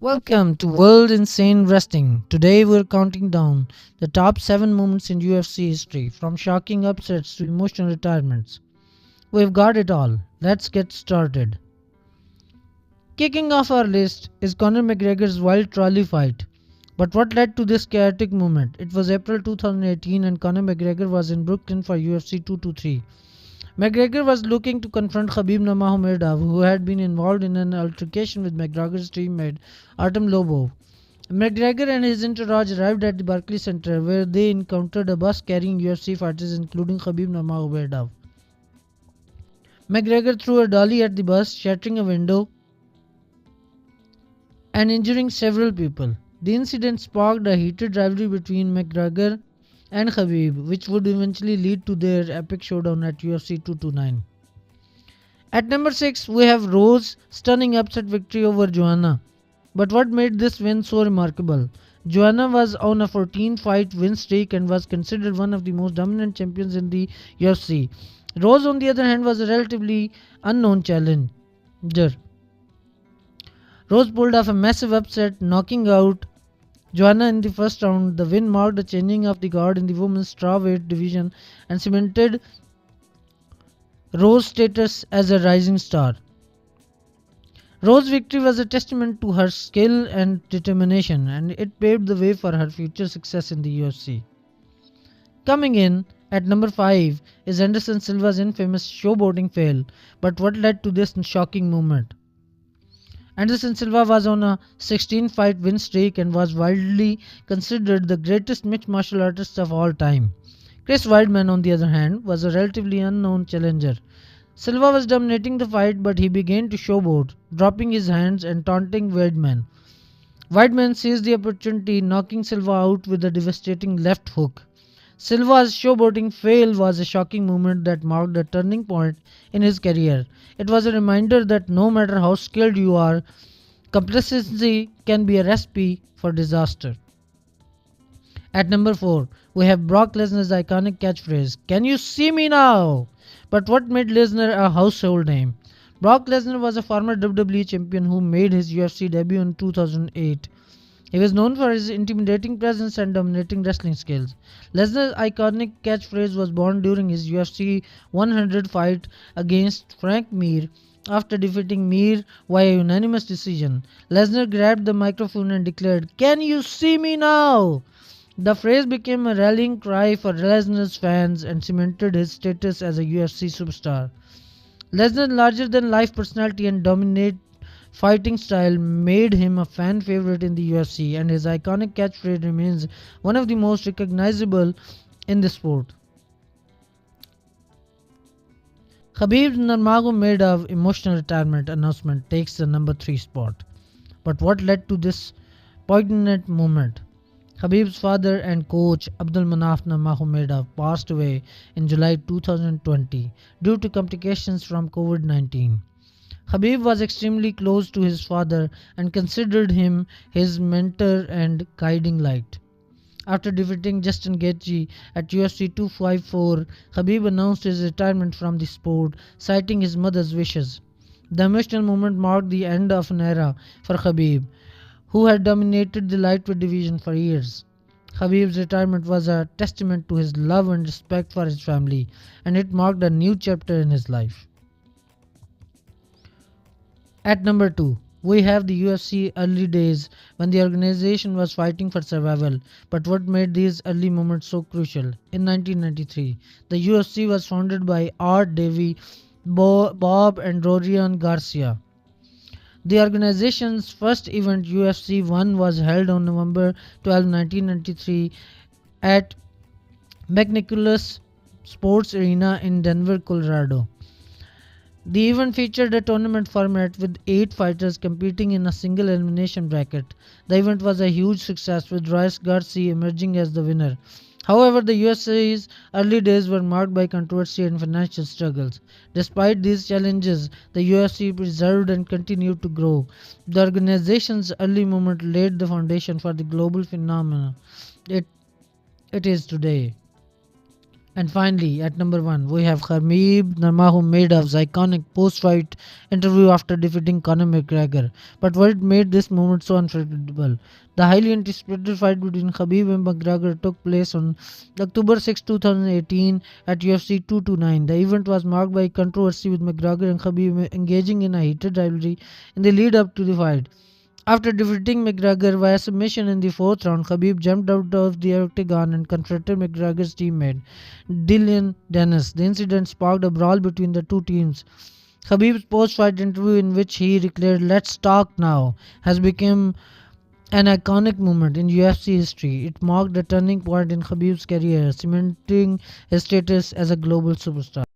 Welcome to World Insane Wrestling. Today we're counting down the top 7 moments in UFC history, from shocking upsets to emotional retirements. We've got it all. Let's get started. Kicking off our list is Conor McGregor's wild trolley fight. But what led to this chaotic moment? It was April 2018 and Conor McGregor was in Brooklyn for UFC 223. McGregor was looking to confront Khabib Nurmagomedov, who had been involved in an altercation with McGregor's teammate Artem Lobov. McGregor and his entourage arrived at the Barclays Center, where they encountered a bus carrying UFC fighters including Khabib Nurmagomedov. McGregor threw a dolly at the bus, shattering a window and injuring several people. The incident sparked a heated rivalry between McGregor and Khabib, which would eventually lead to their epic showdown at UFC 229. At number 6, we have Rose's stunning upset victory over Joanna. But what made this win so remarkable? Joanna was on a 14-fight win streak and was considered one of the most dominant champions in the UFC. Rose, on the other hand, was a relatively unknown challenger. Rose pulled off a massive upset, knocking out Joanna in the first round. The win marked a changing of the guard in the women's strawweight division and cemented Rose's status as a rising star. Rose's victory was a testament to her skill and determination, and it paved the way for her future success in the UFC. Coming in at number 5 is Anderson Silva's infamous showboating fail. But what led to this shocking moment? Anderson Silva was on a 16-fight win streak and was widely considered the greatest mixed martial artist of all time. Chris Weidman, on the other hand, was a relatively unknown challenger. Silva was dominating the fight, but he began to showboat, dropping his hands and taunting Weidman. Weidman seized the opportunity, knocking Silva out with a devastating left hook. Silva's showboating fail was a shocking moment that marked a turning point in his career. It was a reminder that no matter how skilled you are, complacency can be a recipe for disaster. At number 4, we have Brock Lesnar's iconic catchphrase, "Can you see me now?" But what made Lesnar a household name? Brock Lesnar was a former WWE champion who made his UFC debut in 2008. He was known for his intimidating presence and dominating wrestling skills. Lesnar's iconic catchphrase was born during his UFC 100 fight against Frank Mir. After defeating Mir via unanimous decision, Lesnar grabbed the microphone and declared, "Can you see me now?" The phrase became a rallying cry for Lesnar's fans and cemented his status as a UFC superstar. Lesnar's larger-than-life personality and dominant fighting style made him a fan favorite in the UFC, and his iconic catchphrase remains one of the most recognizable in the sport. Khabib Nurmagomedov emotional retirement announcement takes the number 3 spot. But what led to this poignant moment? Khabib's father and coach Abdulmanaf Nurmagomedov passed away in July 2020 due to complications from COVID-19. Khabib was extremely close to his father and considered him his mentor and guiding light. After defeating Justin Gaethje at UFC 254, Khabib announced his retirement from the sport, citing his mother's wishes. The emotional moment marked the end of an era for Khabib, who had dominated the lightweight division for years. Khabib's retirement was a testament to his love and respect for his family, and it marked a new chapter in his life. At number 2, we have the UFC Early Days, when the organization was fighting for survival. But what made these early moments so crucial? In 1993, the UFC was founded by Art Davey, Bob and Rorion Garcia. The organization's first event, UFC 1, was held on November 12, 1993 at McNicholas Sports Arena in Denver, Colorado. The event featured a tournament format with 8 fighters competing in a single elimination bracket. The event was a huge success, with Royce Garcia emerging as the winner. However, the UFC's early days were marked by controversy and financial struggles. Despite these challenges, the UFC preserved and continued to grow. The organization's early movement laid the foundation for the global phenomenon it, it is today. And finally, at number one, we have Khabib Nurmagomedov's iconic post-fight interview after defeating Conor McGregor. But what made this moment so unforgettable? The highly anticipated fight between Khabib and McGregor took place on October 6, 2018 at UFC 229. The event was marked by controversy with McGregor and Khabib engaging in a heated rivalry in the lead up to the fight. After defeating McGregor via submission in the fourth round, Khabib jumped out of the octagon and confronted McGregor's teammate, Dylan Dennis. The incident sparked a brawl between the two teams. Khabib's post-fight interview, in which he declared "Let's talk now," has become an iconic moment in UFC history. It marked a turning point in Khabib's career, cementing his status as a global superstar.